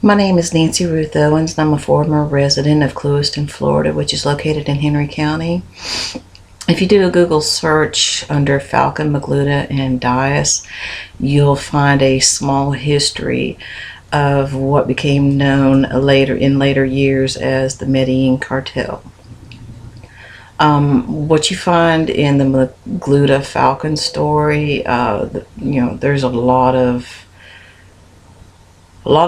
My name is Nancy Ruth Owens, and I'm a former resident of Clewiston, Florida, which is located in Henry County. If you do a Google search under Falcon, Magluta, and Dias, you'll find a small history of what became known in later years as the Medellin cartel. What you find in the Magluta Falcon story, there's a lot of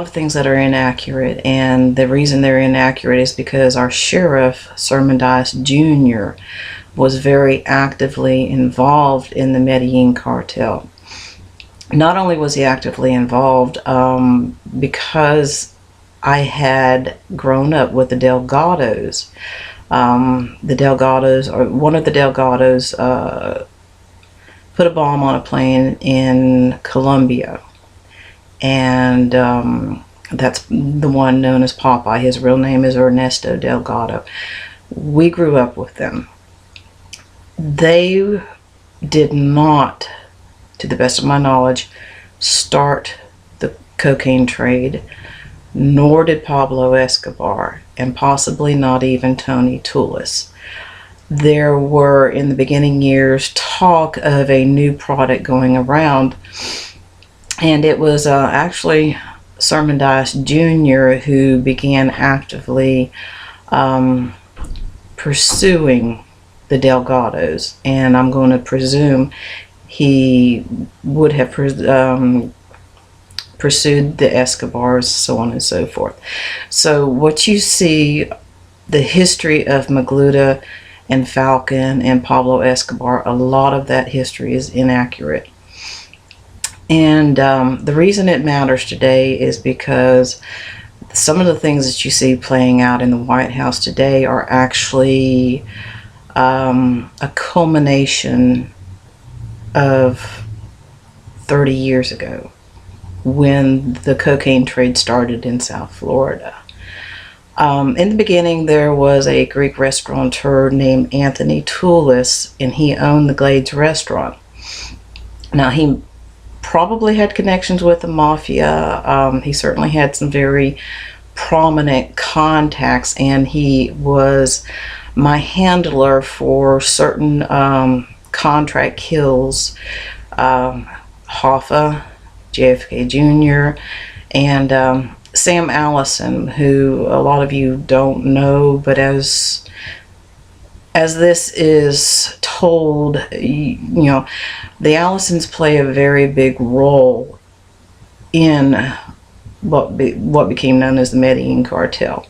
things that are inaccurate, and the reason they're inaccurate is because our sheriff, Sermon Dias Jr., was very actively involved in the Medellin cartel. Not only was he actively involved, because I had grown up with the Delgados. One of the Delgados put a bomb on a plane in Colombia. And that's the one known as Popeye. His real name is Ernesto Delgado. We grew up with them. They did not, to the best of my knowledge, start the cocaine trade, nor did Pablo Escobar, and possibly not even Tony Tulis. There were, in the beginning years, talk of a new product going around, and it was actually Sermon Dias Jr. who began actively pursuing the Delgados, and I'm going to presume he would have pursued the Escobars, so on and so forth. So what you see, the history of Magluta and Falcon and Pablo Escobar, a lot of that history is inaccurate. And the reason it matters today is because some of the things that you see playing out in the White House today are actually a culmination of 30 years ago, when the cocaine trade started in South Florida. In the beginning, there was a Greek restaurateur named Anthony Tulis, and he owned the Glades restaurant. Now, he probably had connections with the mafia. He certainly had some very prominent contacts, and he was my handler for certain contract kills. Hoffa, JFK Jr., and Sam Allison, who a lot of you don't know, but as this is told, the Allisons play a very big role in what became known as the Medellin cartel,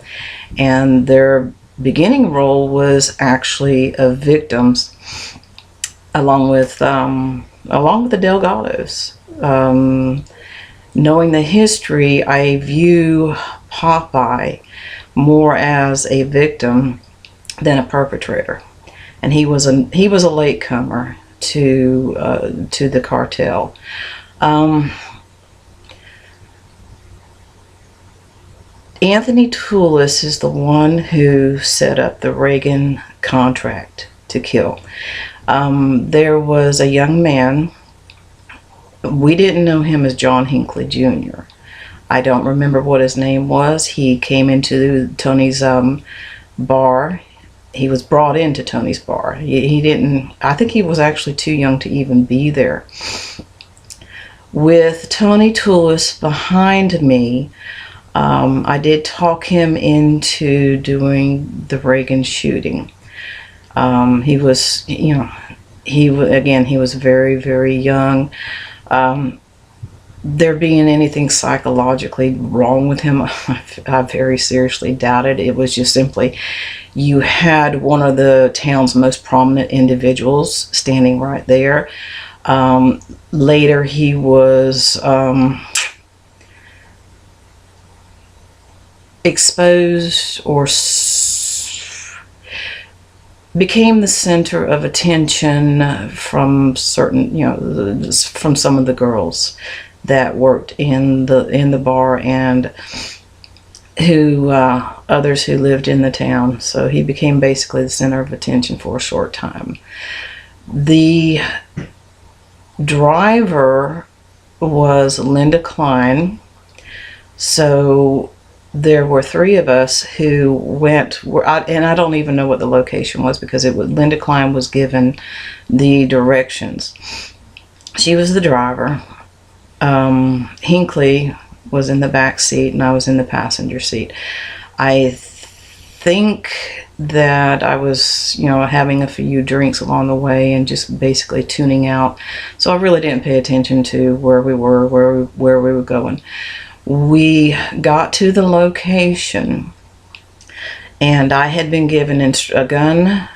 and their beginning role was actually of victims, along with the Delgados. Knowing the history, I view Popeye more as a victim than a perpetrator, and he was a latecomer to the cartel. Anthony Tulis is the one who set up the Reagan contract to kill. There was a young man. We didn't know him as John Hinckley Jr. I don't remember what his name was. He came into Tony's bar. He was brought into Tony's bar. He didn't, I think he was actually too young to even be there. With Tony Tulis behind me, I did talk him into doing the Reagan shooting. He was, he was very, very young. There being anything psychologically wrong with him, I very seriously doubted. It was just simply, you had one of the town's most prominent individuals standing right there. Later, he was exposed or became the center of attention from certain, from some of the girls that worked in the bar, and who others who lived in the town. So he became basically the center of attention for a short time. The driver was Linda Klein. So there were three of us who went, and I don't even know what the location was because Linda Klein was given the directions. She was the driver. Hinckley was in the back seat and I was in the passenger seat. I think that I was, having a few drinks along the way and just basically tuning out. So I really didn't pay attention to where we were, where we were going. We got to the location and I had been given a gun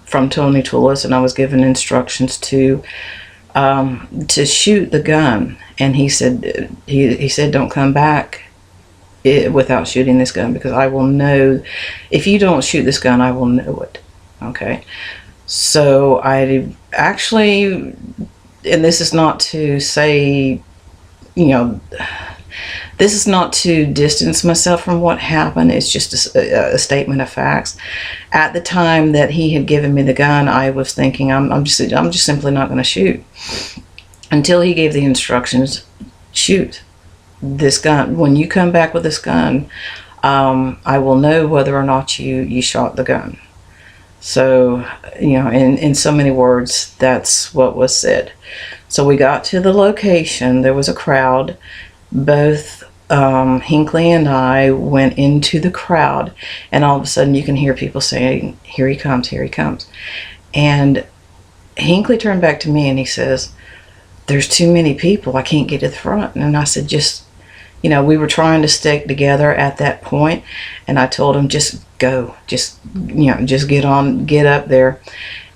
from Tony Tullis, and I was given instructions to shoot the gun. And he said, don't come back without shooting this gun, because I will know, if you don't shoot this gun, I will know it. Okay. So I actually, and this is not to say, this is not to distance myself from what happened. It's just a statement of facts. At the time that he had given me the gun, I was thinking, I'm just simply not going to shoot until he gave the instructions. Shoot this gun. When you come back with this gun, I will know whether or not you shot the gun. So, in so many words, that's what was said. So we got to the location. There was a crowd. Both Hinckley and I went into the crowd, and all of a sudden you can hear people saying, "Here he comes, here he comes." And Hinckley turned back to me and he says, "There's too many people, I can't get to the front." And I said, we were trying to stick together at that point, and I told him, just go, just get up there.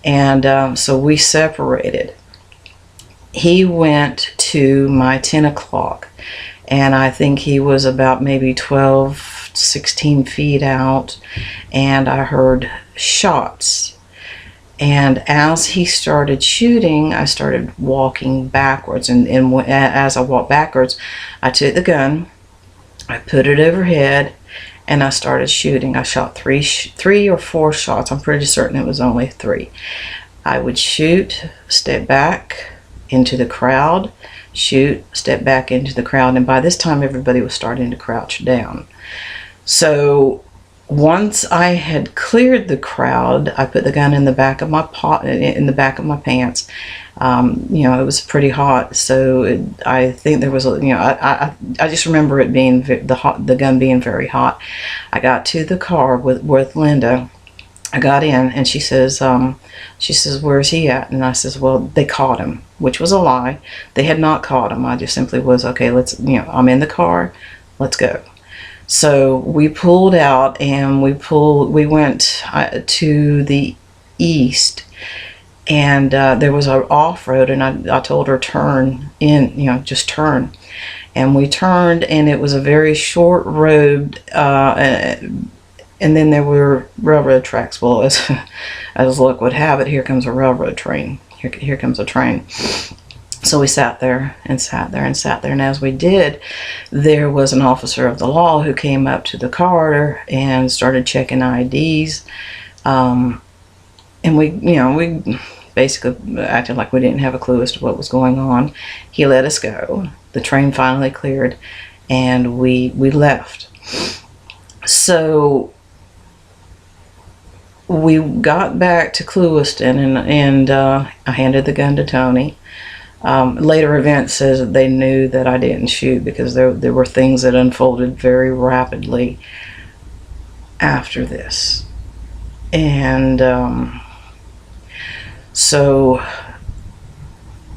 And so we separated. He went to my 10 o'clock, and I think he was about maybe 12, 16 feet out, and I heard shots. And as he started shooting, I started walking backwards, and as I walked backwards, I took the gun, I put it overhead, and I started shooting. I shot three or four shots. I'm pretty certain it was only 3. I would shoot, step back into the crowd, shoot, step back into the crowd, and by this time everybody was starting to crouch down. So once I had cleared the crowd, I put the gun in the back of my pants. It was pretty hot, so I think there was I just remember it being the gun being very hot. I got to the car with Linda. I got in, and she says, "Where's he at?" And I says, "Well, they caught him," which was a lie. They had not caught him. I just simply was, okay, let's, I'm in the car, let's go. So we pulled out, and we went to the east, and there was an off-road, and I told her, turn in, just turn. And we turned, and it was a very short road, and then there were railroad tracks. Well, as luck would have it, here comes a railroad train. Here comes a train. So we sat there and sat there and sat there. And as we did, there was an officer of the law who came up to the car and started checking IDs. And we basically acted like we didn't have a clue as to what was going on. He let us go. The train finally cleared, and we left. So we got back to Clewiston, and I handed the gun to Tony. Later events says that they knew that I didn't shoot, because there were things that unfolded very rapidly after this. And so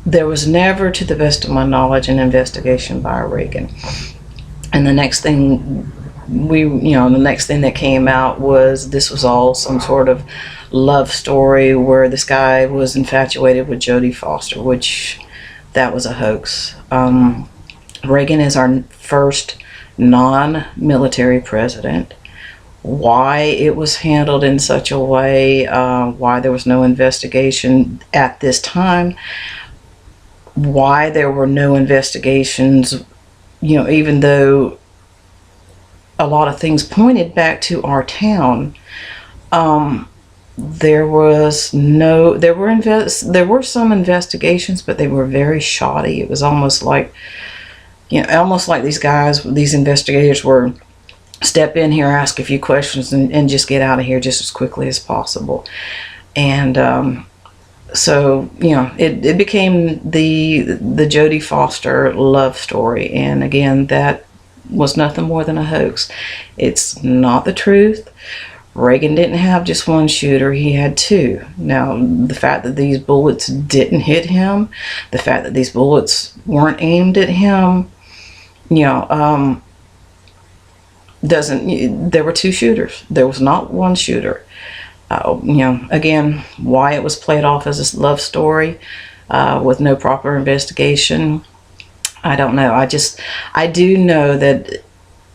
there was never, to the best of my knowledge, an investigation by Reagan. And the next thing that came out was this was all some sort of love story where this guy was infatuated with Jodie Foster, which that was a hoax. Reagan is our first non-military president. Why it was handled in such a way, why there was no investigation at this time, why there were no investigations, even though a lot of things pointed back to our town. There were some investigations, but they were very shoddy. It was almost like these investigators were step in here, ask a few questions, and just get out of here just as quickly as possible. And so, you know, it became the Jodie Foster love story. And again, that was nothing more than a hoax. It's not the truth. Reagan didn't have just one shooter, he had two. Now, the fact that these bullets didn't hit him, the fact that these bullets weren't aimed at him, you know, there were two shooters. There was not one shooter. You know, again, why it was played off as a love story with no proper investigation, I don't know. I do know that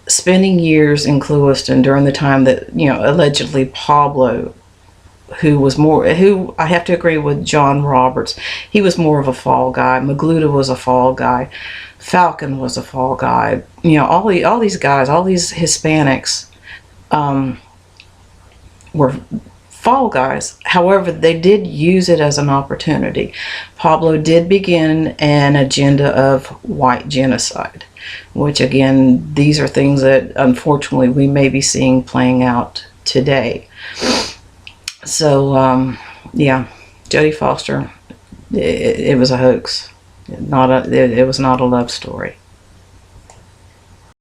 spending years in Clewiston during the time that, you know, allegedly Pablo, who I have to agree with John Roberts, he was more of a fall guy. Magluta was a fall guy. Falcon was a fall guy. You know, all these guys, all these Hispanics were fall guys. However, they did use it as an opportunity. Pablo did begin an agenda of white genocide, which again, these are things that unfortunately we may be seeing playing out today. So yeah, Jodie Foster, it was a hoax. It was not a love story.